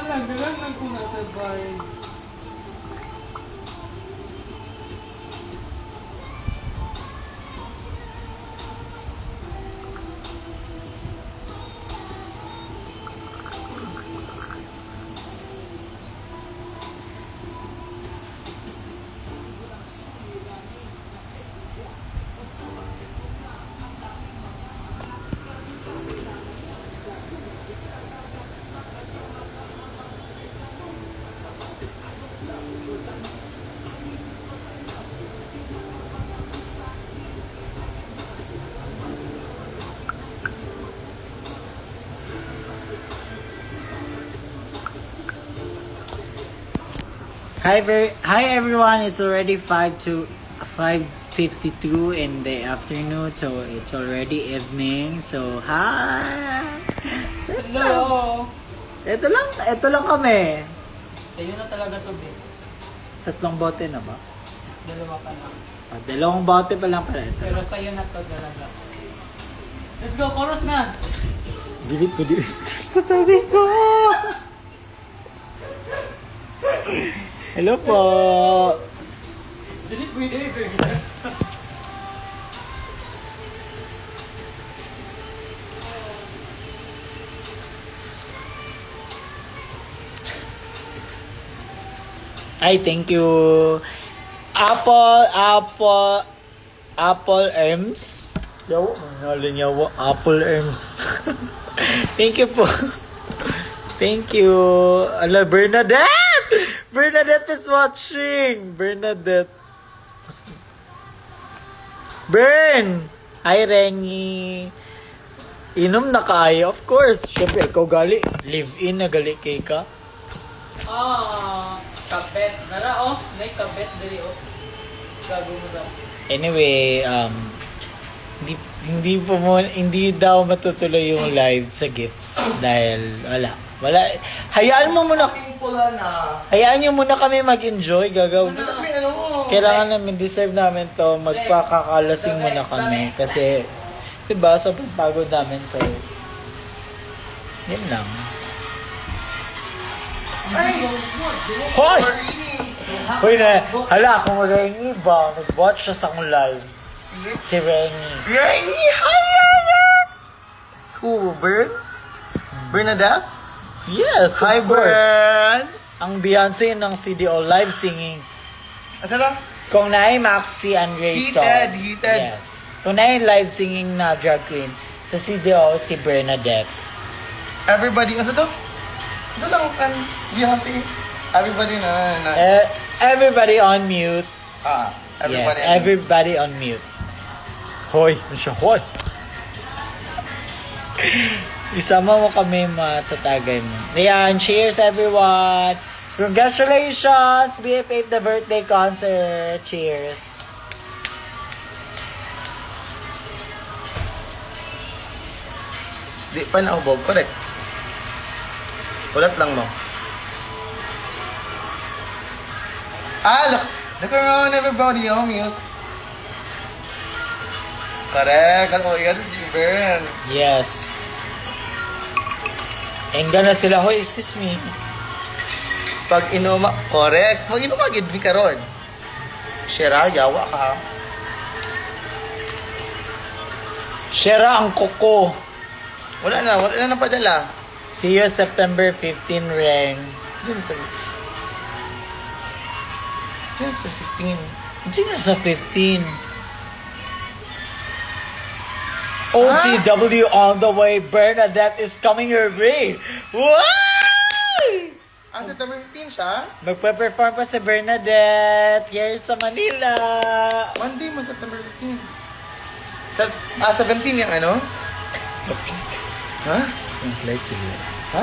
Nagdalang ko na sa bahay. Hi everyone, it's already 5:52 in the afternoon, so it's already evening. So hi. Hello! Ito lang kami. Sa'yo na talaga to, babe. 3 bote na ba? Dalawa pa lang. 2 bote pa lang pala ito. Pero sa'yo na to talaga. Let's go, chorus na! Dili ko di sa tabi ko. Hello po. Dili pwede, babe. Ay, thank you. Apple Erms. Yaw, nangalan niya wa. Apple Erms. Thank you po. Thank you. Ala, Bernadette! Bernadette is watching. Bernadette. Bern! Hi, Rengi. Inom na kaayo. Of course. Siyempre, ikaw gali. Live-in na gali kay ka. Kabet. Nara, oh. May kabet dali, oh. Gago mo daw. Anyway, hindi daw matutuloy yung live sa gifts dahil wala. Hayaan mo muna. Pula na. Hayaan niyo muna kami mag-enjoy, gagawin. May ano. Kailangan namin, deserve namin to, magpakakalasing muna kami kasi 'di ba, sobrang pagod namin, so yun lang. Ay! Hoy! Sorry! Hoy na, hala, kung Rengi ba, nag-watch siya sa akong live. Si Rengi. Rengi! Hi, Rana! Who? Bern? Bernadette? Yes, Hi, of course. Bern! Ang Beyonce ng CDO live singing. Asa na? Kung naay Maxi and Rayson. Heated. Yes. Kung naay live singing na drag queen, sa CDO si Bernadette. Everybody, asa to? Asa lang kan? Beyonce? Everybody na. Everybody on mute. Everybody. Yes, everybody on mute. Hoy, siya, hoy. Isama mo kami sa tagay mo. Ayan, cheers everyone. Congratulations, BF8 the birthday concert. Cheers. Di pa na ubog, correct? Ulat lang mo. Look around everybody on mute. Correct. Ano yan, Bern? Yes. Engga na sila. Hoy, excuse me. Pag inuma, correct. Pag inuma, gidbi ka ron. Shera, yawa ka. Shera ang koko. Wala na napadala. See you September 15, Reng. Diyan sa 15. Hindi na sa 15. OTW on the way. Bernadette is coming your way. Wow! September 15 siya? Magpe-perform pa si Bernadette here sa Manila. Monday mo, September 15. 17 yung ano? Ha? Yung flight sila. Ha?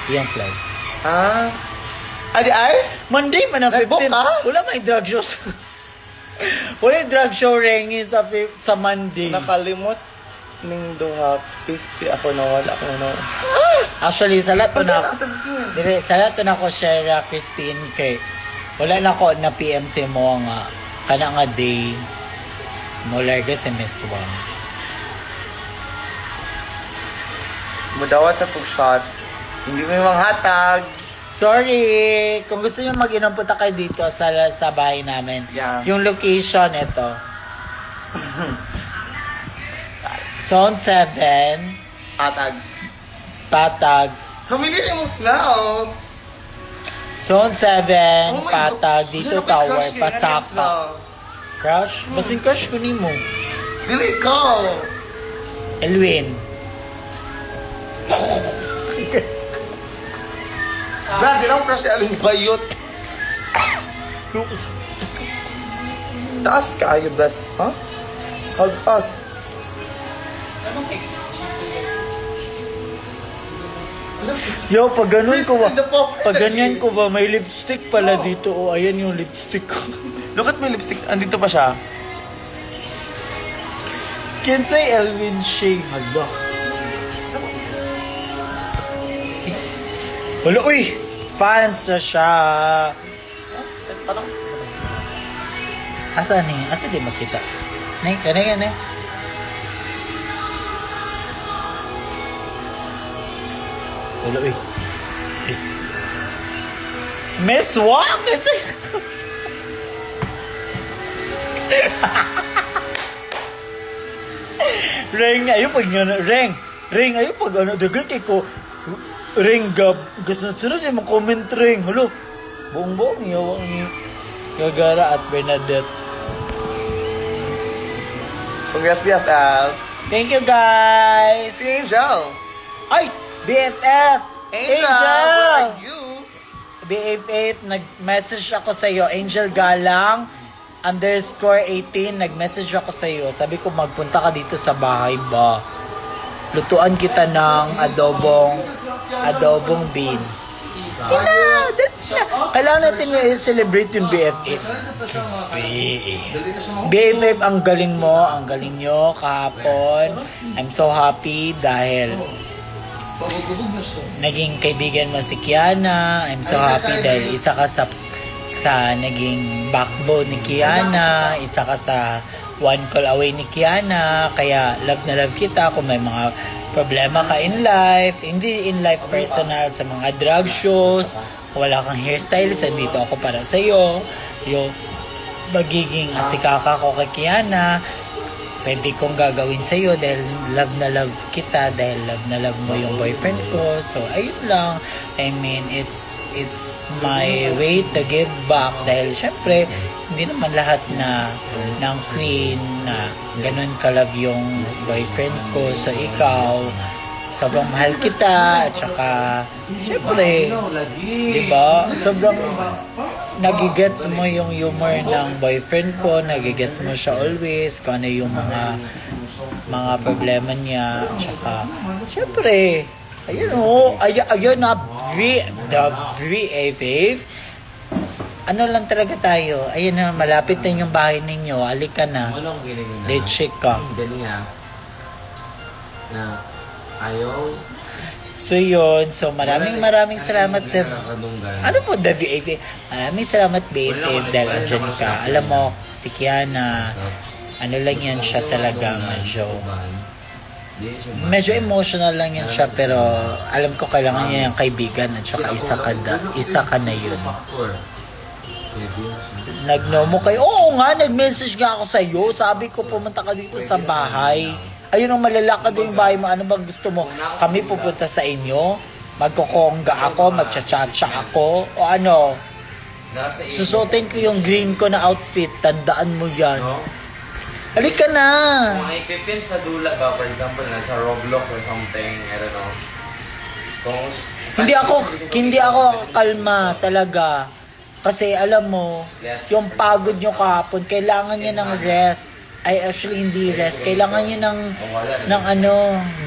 Yung flight. Adi ay? Monday man ang 15. Nag-book ka? Wala may drag show. Wala yung drag show Rengi sa Monday. Nakalimot ning duha piste ako nawala ako na. Actually, sa lahat to na Kasi 17. dire sa lahat to na ko share Christine kay wala na ko na PM si mo nga kana nga day mo larga si Miss Wang. Mudawat sa pag-shot. Hindi mo yung hatag. Sorry! Kung gusto nyo mag-inom, punta kayo dito sa bahay namin. Yeah. Yung location, ito. Zone 7, Atag. Patag. Kamili mo slow. Zone 7, Patag, dito Dili na may tower, crush niya, Pasaka. Crush? Basing crush ko ni mo. Dili ko. Elwin. Brad, di lang crush si Aling Bayot. Taas ka, you best. Ha? Hug us. Anong cake? Yo, pag ganun ko ba? This is the pop. Pag ganyan ko ba, may lipstick pala dito. Oh, ayan yung lipstick ko. Look at my lipstick. Andito pa siya. Kinsay Elvin Shea. Hala. Wala, uy! Fans na siya. Asa ni? Asa di makita? Nay, kanay. Wala, uy. Miss Wang! Ring, ayo pag nga Ring, ayo pag ano, dagan kay ko. Ring gab, gasunod yung mga comment ring. Halo, buong yawa ni Gagara at Bernadette. Congrats, BFF. Thank you guys! Si Angel. Ay! BFF! Angel, where are you? BFF, nag-message ako sa iyo. Angel Galang _18, nag-message ako sa iyo. Sabi ko, magpunta ka dito sa bahay ba? Lutuan kita ng adobong beans. Kailangan natin i-celebrate yung BFF. BFF, ang galing mo, ang galing nyo kahapon. I'm so happy dahil naging kaibigan mo si Kiana. I'm so happy dahil isa ka sa naging backbone ni Kiana. Isa ka sa one call away ni Kiana. Kaya love na love kita. Kung may mga problema ka in life, hindi in life personal, sa mga drag shows, kung wala kang hairstylist, andito ako para sa'yo. Yung magiging asikaka ko kay Kiana, pwede kong gagawin sa'yo dahil love na love kita, dahil love na love mo yung boyfriend ko. So, ayun lang. I mean, it's my way to give back dahil syempre, hindi naman lahat ng queen na ganun ka-love yung boyfriend ko. So, ikaw, sobrang mahal kita at saka, syempre, di ba? Sobrang nagigets mo yung humor ng boyfriend ko, nagigets mo siya always, kung ano yung mga problema niya, at saka, syempre, ayun na, the VFF, ano lang talaga tayo, ayun na, malapit na yung bahay ninyo, alika na, let's check ka. Ganyan na ayaw. So yun, so maraming salamat. Ano po, the VFF? Maraming salamat, BFF, dahil andyan ka. Alam mo, si Kiana, ano lang yan siya talaga, medyo emotional lang yan siya, pero alam ko kailangan niya yung kaibigan at saka isa ka na yun. Nag-no mo kayo. Oo nga, nag-message nga ako sa iyo. Sabi ko, pumunta ka dito sa bahay. Ayun ang malalakad yung bahay mo. Ano bang gusto mo? Kami pupunta sa inyo? Magkokongga ako? Magchachacha ako? O ano? Susutin ko yung green ko na outfit. Tandaan mo yan. Halika na! Kung ipipin sa dula ba, for example, nasa Roblox or something, I don't know. Kung Hindi ako kalma talaga. Kasi alam mo, yung pagod nyo kahapon, kailangan niya ng rest. Ay, actually, hindi rest. Kailangan niya ng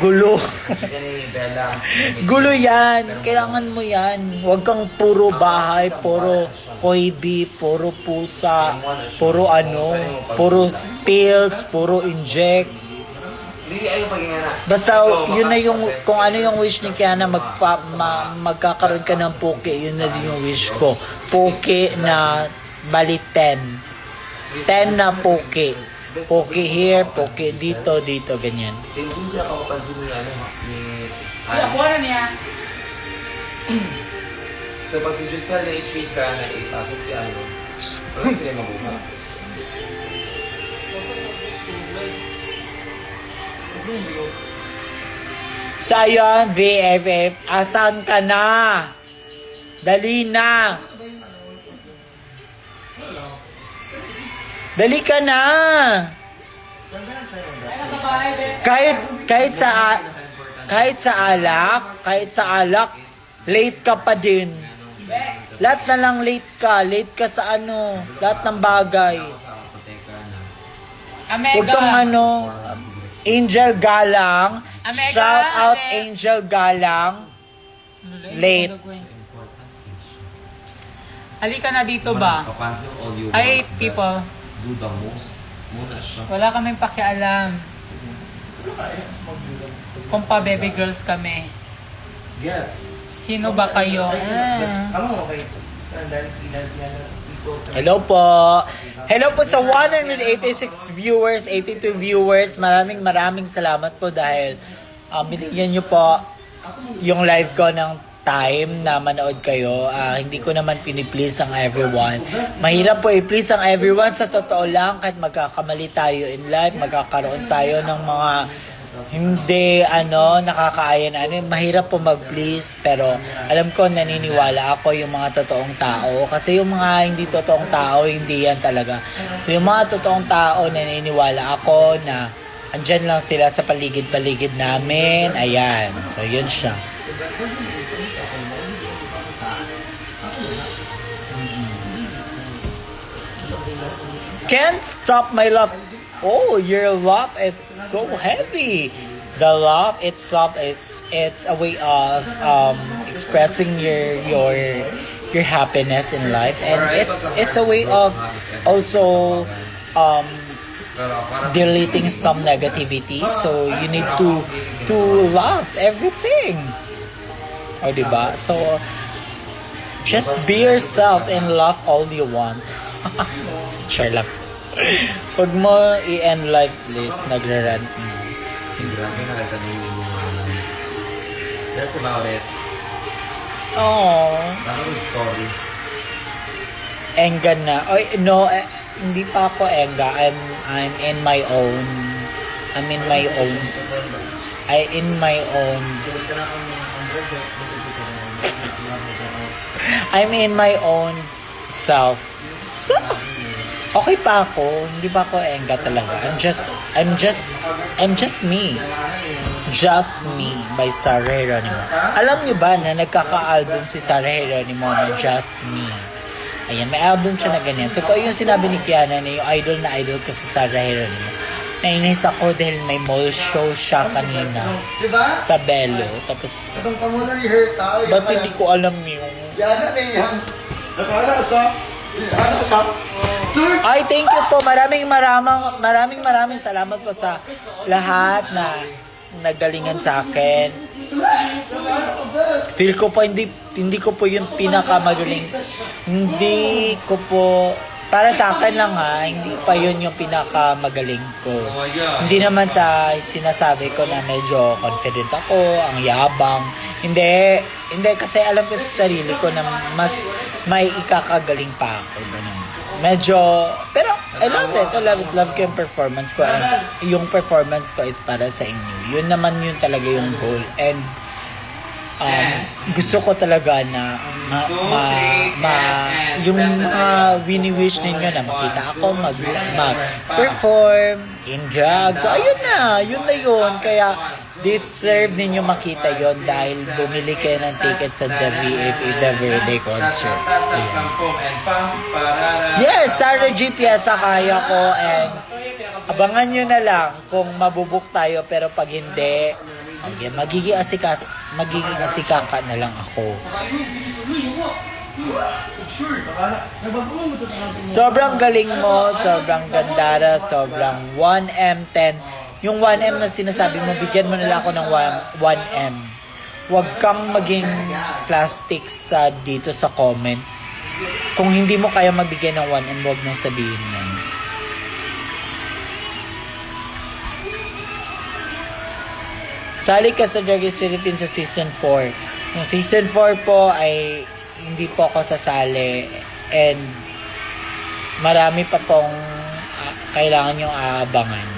gulo. Gulo yan. Kailangan mo yan. Huwag kang puro bahay, puro koibi, puro pusa, puro puro pills, puro inject. Basta yun na yung, kung ano yung wish ni Kiana, magkakaroon ka ng poke, yun na din yung wish ko. Poke na bali 10. 10 na poke. Poke here, poke dito, ganyan. Same-same sila pakapansin ni Kuya, kuha na niya. So pag si Giselle na i-chika na ipasok si ano, wala sila mabuha. So ayun, VFF, asan ka na? Dali na! Dali ka na! Kahit sa alak, late ka pa din. Lahat na lang late ka sa ano, lahat ng bagay. Huwag kang Angel Galang, Amega, shout out Ale. Angel Galang, late. Halika na dito ba? Kapansin all you Ay, want, people. best do the most. Muna siya. Wala kaming pakialam. Kung pa baby girls kami. Yes. Sino ba kayo? Ano okay? Dahil people. Hello po. Hello po sa 186 viewers, 82 viewers. Maraming salamat po dahil binigyan nyo po yung live ko ng time na manood kayo. Hindi ko naman piniplease ang everyone. Mahirap po i-please ang everyone. Sa totoo lang, kahit magkakamali tayo in life, magkakaroon tayo ng mga hindi nakakaayon mahirap po mag-please, pero alam ko, naniniwala ako yung mga totoong tao, kasi yung mga hindi totoong tao, hindi yan talaga. So yung mga totoong tao, naniniwala ako na andyan lang sila sa paligid-paligid namin. Ayan, so yun siya. Can't stop my love. Oh, your love is so heavy. The love itself, it's a way of expressing your happiness in life, and it's a way of also deleting some negativity. So you need to love everything. O diba? So just be yourself and love all you want. Share lang. Huwag mo i-end life, please. Nagra-rant mo. Grabe na kita nilulumanan. That's about it. Oh, Ano yung story? engga na. Oy, no, hindi pa ako engga. I'm in my own. I'm in my own. I'm in my own self. So, okay pa ako. Hindi pa ako engga talaga. I'm just me. Just Me by Sarah Geronimo. Alam niyo ba na nagkaka-album si Sarah Geronimo na Just Me? Ayan, may album siya na ganyan. Totoo yung sinabi ni Kiana na yung idol na idol ko si Sarah Geronimo. Nainis ako dahil may mall show siya kanina Diba? sa Bello. Tapos, Itong pamuna rehearsal. ba't hindi ko alam yung... Yan na yan. Nakala siya. Ano siya? Ay, thank you po. Maraming salamat po sa lahat na nagalingan sa akin. Feel ko po hindi ko po yung pinakamagaling. Hindi ko po, para sa akin lang hindi pa yun yung pinakamagaling ko. Hindi naman sa sinasabi ko na medyo confident ako, ang yabang. Hindi kasi alam ko sa sarili ko na mas may ikakagaling pa ako. Ganun. Medyo, pero I love it. Love ko yung performance ko. And yung performance ko is para sa inyo. Yun naman yun talaga yung goal. And gusto ko talaga na yung wini-wish ninyo na makita ako mag-perform in drag. So ayun na yun. Kaya deserve ninyo makita yon dahil bumili kayo ng ticket sa The VFA, The Verde Concert. Ayan. Yes, Sarah GPS sa kaya ko, and abangan nyo na lang kung mabubuk tayo, pero pag hindi, okay, magiging asikaka na lang ako. Sobrang galing mo, sobrang gandara, sobrang 1M10. Yung 1M na sinasabi mo, bigyan mo nila ako ng 1M. Huwag kang maging plastic sa dito sa comment. Kung hindi mo kaya magbigay ng 1M, huwag nang sabihin yan. Sali ka sa Drag Race Philippines sa Season 4. Yung Season 4 po ay hindi po ako sasali and marami pa pong kailangan yung aabangan.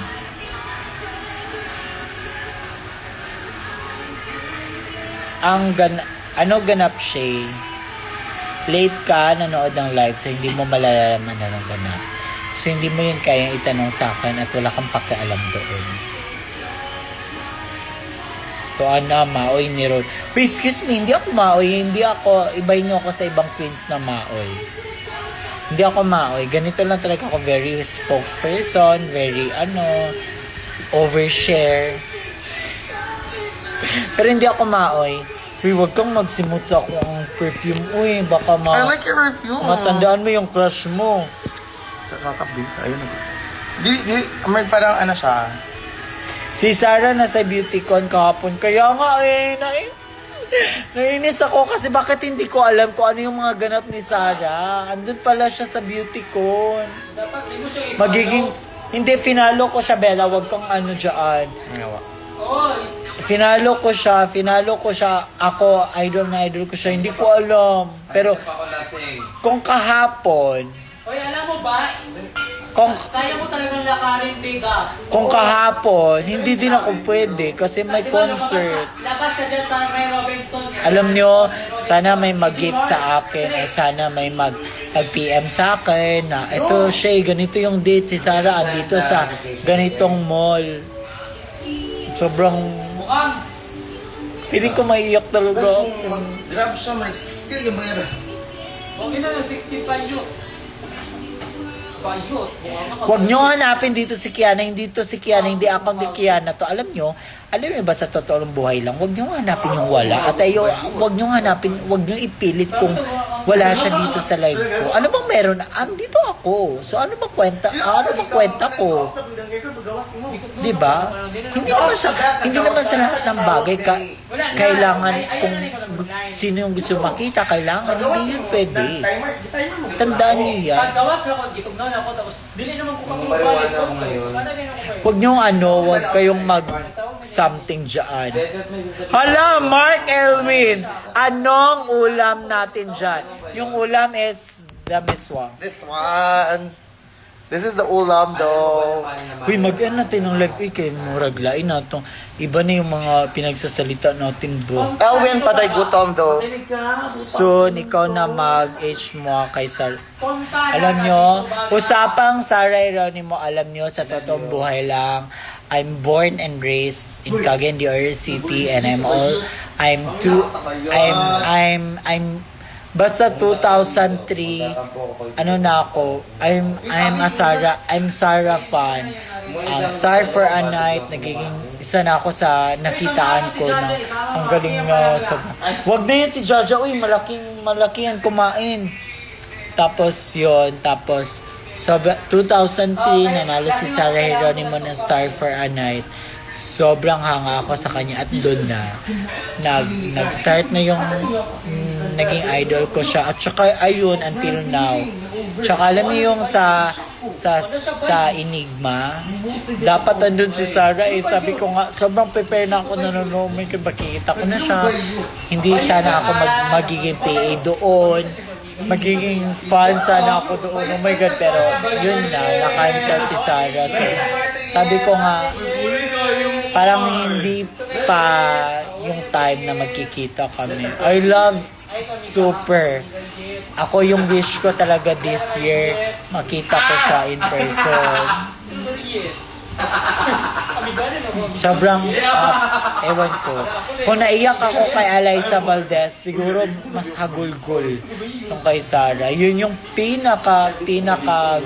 Ganap siya, late ka nanood ng live so hindi mo malalaman na ng ganap. So hindi mo yun kayang itanong sa akin at wala kang pakialam doon. To maoy ni Ron. Wait, excuse me, hindi ako maoy. Hindi ako, ibahin niyo ako sa ibang queens na maoy. Hindi ako maoy. Ganito lang talaga ako. Very spokesperson, very overshare. Pero hindi ako maoy. Uy, wag kang magsimot sa akong perfume. Uy, baka I like your perfume. matandaan mo yung crush mo. Kakabis, ayun na. May parang siya. Si Sarah nasa BeautyCon kahapon. Kaya nga nainis ako kasi bakit hindi ko alam kung ano yung mga ganap ni Sarah. Andun pala siya sa BeautyCon. Dapat di mo siya Magiging, hindi, finalo ko siya, Bella. Wag kang dyan. Oy! Finalo ko siya. Ako, idol ko siya. Hindi ko alam. Pero, Hindi pa ako lasing. kung kahapon, Oy, alam mo ba? kung Kaya mo talagang lakarin, Vega. Kung kahapon, hindi din ako pwede kasi may Di ba, concert. Labas ka dyan sa May Robinson. Alam nyo, sana may mag-gift sa akin o sana may mag-PM sa akin na ito, Shay, ganito yung date si Sarah andito sa ganitong mall. Sobrang, Mukhang. feeling ko maiiyak talaga ako. Grab siya, Mike. Still yung bayar. Okay na lang, 60 pa yun. Bayot. Huwag nyo hanapin dito si Kiana, hindi to si Kiana, hindi ako ni Kiana to. Alam nyo ba sa totoong buhay lang, huwag nyo hanapin yung wala. At huwag nyo ipilit kung wala siya dito sa live ko. Ano bang meron? Dito ako. So ano bang kwenta? Ano bang kwenta ko? Diba? Hindi naman sa lahat ng bagay kailangan kung sino yung gusto makita, kailangan. Hindi yun pwede. Tandaan nyo yan. Paggawas na ako, gitugnaw na ako, tapos dili naman ko Marijuana ako ngayon. Huwag nyo huwag kayong something dyan. Hala, Mark Elwin! Anong ulam natin dyan? Yung ulam is the miswa. This one. This is the ulam though. Uy, mag-end natin ng live kay Muraglain na to. Iba na yung mga pinagsasalita natin, bro. Elwin patay gutom though. Soon, ikaw na mag-age mo kay Sar. Alam nyo, usapang Sarah Geronimo, alam nyo, sa totoong buhay lang, I'm born and raised in Cagayan de Oro City and basta 2003, ano na ako, I'm Sarah fan. Star for a Night, nagiging isa na ako sa nakitaan ko na ang galing nyo. Wag na yan si Jaja, uy, malaki yan kumain. Tapos 2003, nanalo si Sarah Geronimo ng Star for a Night. Sobrang hanga ako sa kanya at doon na nag-start na yung naging idol ko siya at saka ayun until now. Tsaka alam niyo yung sa Enigma, dapat andun si Sarah sabi ko nga sobrang prepare na ako nanonood, may makikita ko na siya. Hindi sana ako magiging PA doon. Magiging fan sana ako doon. Oh my God, pero yun na, naka-cancel si Sarah. So, sabi ko nga, parang hindi pa yung time na magkikita kami. I love super. Ako yung wish ko talaga this year, makita ko siya in person. Sobrang ewan ko. Kung naiyak ako kay Eliza Valdez, siguro mas hagulgol yung kay Sarah. Yun yung pinaka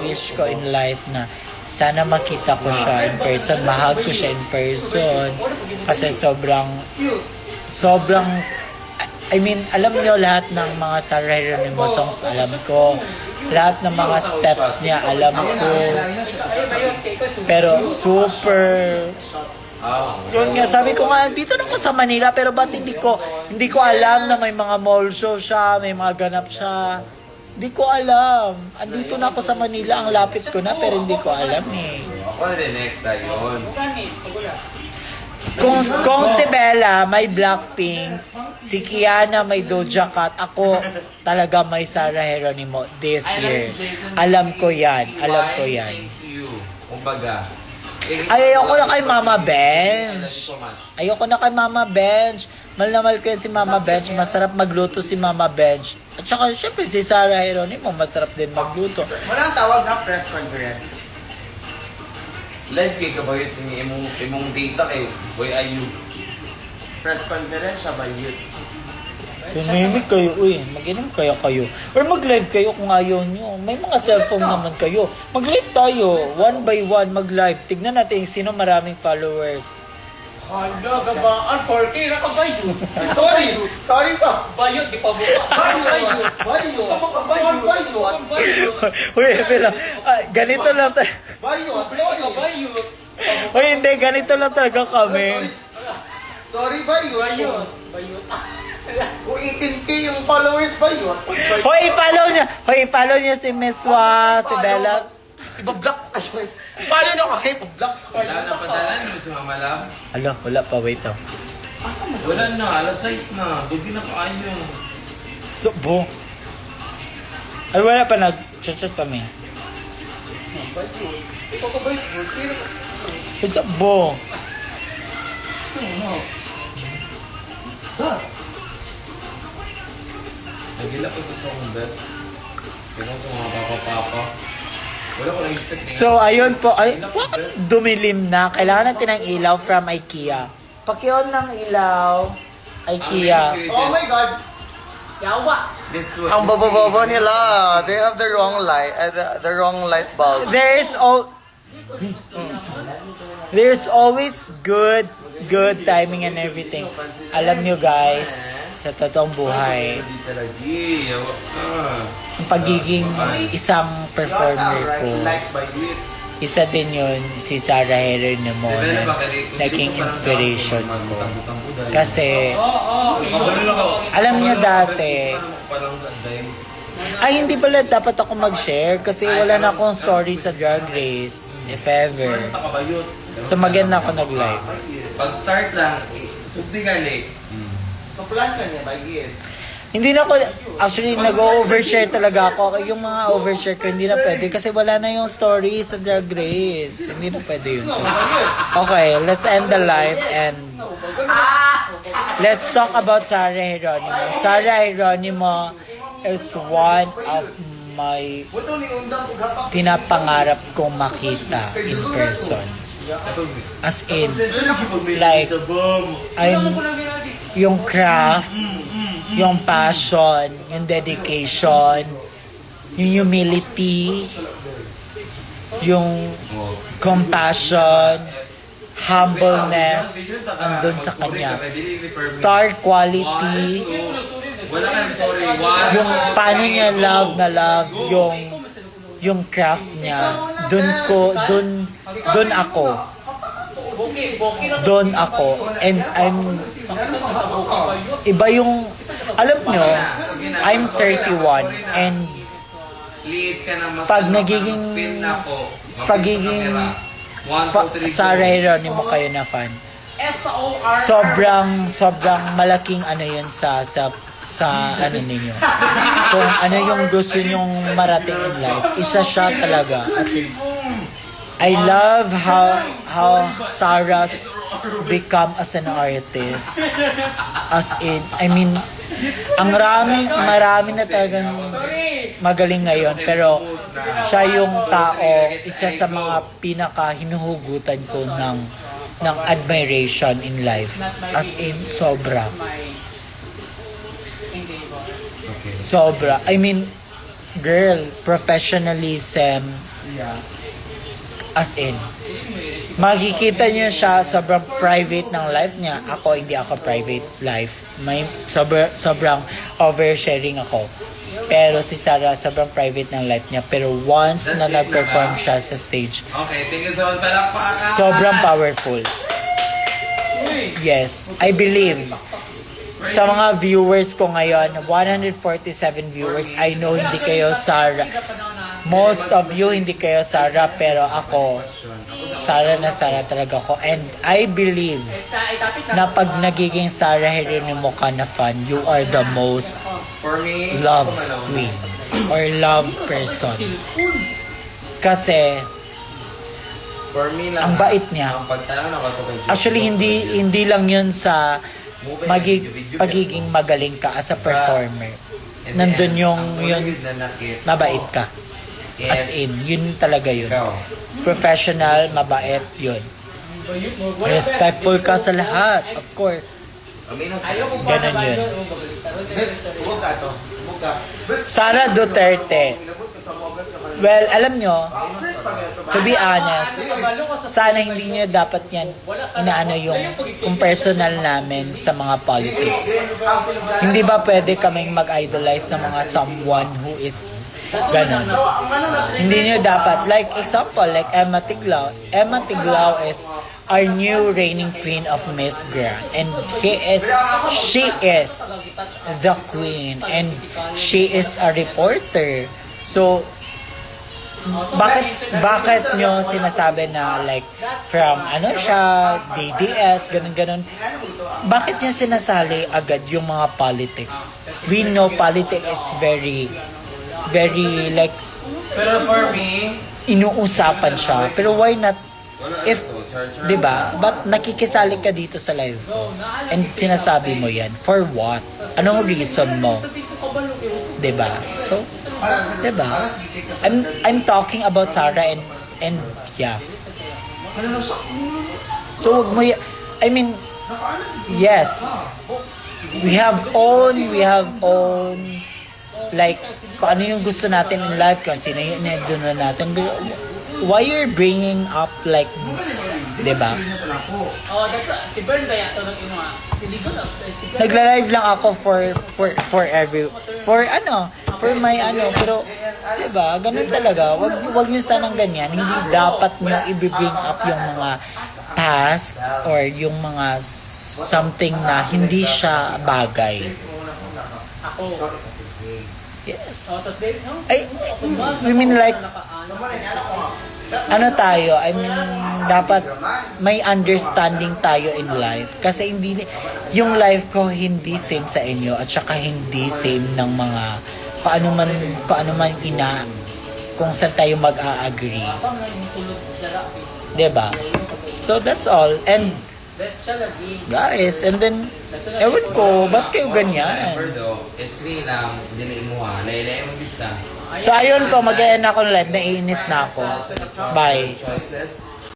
wish ko in life na sana makita ko siya in person, mahag ko siya in person. Kasi sobrang I mean, alam niyo lahat ng mga Sarah Geronimo songs, alam ko. Lahat ng mga steps niya, alam ko. Pero super... Yun nga, sabi ko nga, dito na ako sa Manila, pero ba't hindi ko alam na may mga mall show siya, may mga ganap siya. Hindi ko alam. Andito na ako sa Manila, ang lapit ko na, pero hindi ko alam eh. Ako na din next time yun. Kung si Bella may Blackpink, si Kiana may Doja Cat, ako talaga may Sarah Geronimo this year. Alam ko yan. Alam ko yan. Thank you. Kumbaga. Ay, ayoko na kay Mama Thank Bench. you so much. Ayoko na kay Mama Bench. Mahal na mahal ko yan si Mama Bench. Masarap magluto si Mama Bench. At saka, syempre, si Sarah Geronimo, masarap din magluto. Walang tawag na press conference. Live kay kabayot imong data kay Boy Ayu. Press conference siya ba yun? Tumimik kayo, uy. Mag-inom kaya kayo. Or mag-live kayo kung ayaw nyo. May mga cellphone naman kayo. Mag-live tayo. One by one, mag-live. Tignan natin yung sino maraming followers. Hala, gabaan. 4K na ka bayo. Sorry sa. Bayot, di pa buka. Bayo. Uy, pero, ganito lang tayo. Bayot. Uy, hindi, ganito lang talaga kami. Sorry ba yun? Bayot. Bayot. Kung 18K yung followers ba yun? Hoy, follow niya si Miss Wa, si Bella. Iba-block. Ay, paano na kahit block? Wala na padala mo si Mama Lam. Ala, wala pa, wait lang. Wala na, alas 6 na. Dugi na kaayo. So, bo. Ay, wala pa, nag-chat kami. Ikaw ka bayot. What's up, bo? Nagila ko sa song best. Kaya sa mga papa-papa. Wala ko na-expect. So, ayun po. Ay, bakit dumilim na? Kailangan natin ng ilaw from IKEA. Pakion ng ilaw, IKEA. Oh my God! Yawa. This one. Ang bobo-bobo nila. They have the wrong light, the wrong light bulb. There's always good timing and everything. Alam nyo guys, sa totoong buhay, Hindi talaga. Yawa ka. ang pagiging isang performer ko, Light by it. isa din yun si Sarah Geronimo na naging inspiration ko. Kasi, alam niyo dati, ay hindi pala dapat ako mag-share kasi wala na akong story sa Drag Race, if ever. So maganda ako nag-live. Pag start lang, subdi gali. So plan ka niya by it. Hindi na ako, actually nag-overshare talaga ako. Yung mga overshare ko hindi na pwede kasi wala na yung story sa Drag Race. Hindi na pwede yun. So, okay, let's end the live and let's talk about Sarah Geronimo. Sarah Geronimo is one of my pinapangarap kong makita in person. As in, like, yung craft, yung passion, yung dedication, yung humility, yung compassion, humbleness, andun sa kanya. Star quality, Wala ka sorry. yung paano niya love yung craft niya. Dun ako. And iba yung, alam nyo, I'm 31 and Please ka na mas pag nagiging, spin na po. pagiging Sarah Geronimo kayo na fan. S-O-R. Sobrang malaking ano yun sa ano ninyo. Kung ano yung gusto nyong marating in life, isa siya talaga. As in, I love how Sarah's become as an artist. As in, I mean, ang marami na talagang magaling ngayon. Pero siya yung tao, isa sa mga pinaka hinuhugutan ko ng admiration in life. As in, sobra. Sobra. I mean, girl, professionalism. As in, makikita niyo siya sobrang private ng life niya. Ako, hindi ako private life. May sobrang oversharing ako. Pero si Sarah, sobrang private ng life niya. Pero once na nag-perform siya sa stage, Okay, thank you so much. Palakpakan! sobrang powerful. Yes, I believe. Sa mga viewers ko ngayon, 147 viewers, I know hindi kayo Sarah. Most of you hindi kayo Sarah, pero ako, Sara talaga ko. And I believe na pag nagiging Sara Geronimo ka na fan, you are the most For me, love ako man, queen or love person. Kasi For me lang. ang bait niya. Ang pagtanong na ko kay Actually, hindi lang yun sa pagiging magaling ka as a performer. Nandun yung mabait ka. As in, yun talaga yun. Ikaw. Professional, mabait, yun. Respectful ka sa lahat, of course. Ganon yun. Huwag ka to. Huwag ka. Sara Duterte. Well, alam nyo, to be honest, sana hindi nyo dapat yan inaano yung personal namin sa mga politics. Hindi ba pwede kaming mag-idolize ng mga someone who is ganon? Hindi nyo dapat. Like example, like Emma Tiglao. Emma Tiglao is our new reigning queen of Miss Grand. And she is the queen. And she is a reporter. So, bakit nyo sinasabi na like from ano siya, DDS, ganun-ganun, bakit nyo sinasali agad yung mga politics? We know politics is very like Pero for me, inuusapan siya. Pero why not if, di ba? Ba't nakikisali ka dito sa live ko? And sinasabi mo yan? For what? Anong reason mo? Di ba? So, di ba? I'm talking about Sara and yeah. So, wag mo I mean, yes. We have own like kung ano yung gusto natin in life, kung sino yung na natin. But why you're bringing up like, di ba? Oh, that's si Bern ba yato ng imo? Si Ligo na. Si Bern. Nagla-live lang ako for my pero di ba? Ganun talaga. Wag niyo sanang ganyan. Hindi dapat niyo i-bring up yung mga past or yung mga something na hindi siya bagay. Ako. Yes. Oh, tas babe, no? I mean like, ano tayo, I mean, dapat may understanding tayo in life. Kasi hindi, yung life ko hindi same sa inyo at saka hindi same ng mga, kung ano man kung saan tayo mag-a-agree. Diba? So that's all. And, Best siya lagi. guys, and then, ewan ko, ba't kayo ganyan? Remember though, it's really lang, dili mo ha, laylay mo dito. So ayun po, mag-e-end ako ng live, naiinis na ako. Bye. Choices.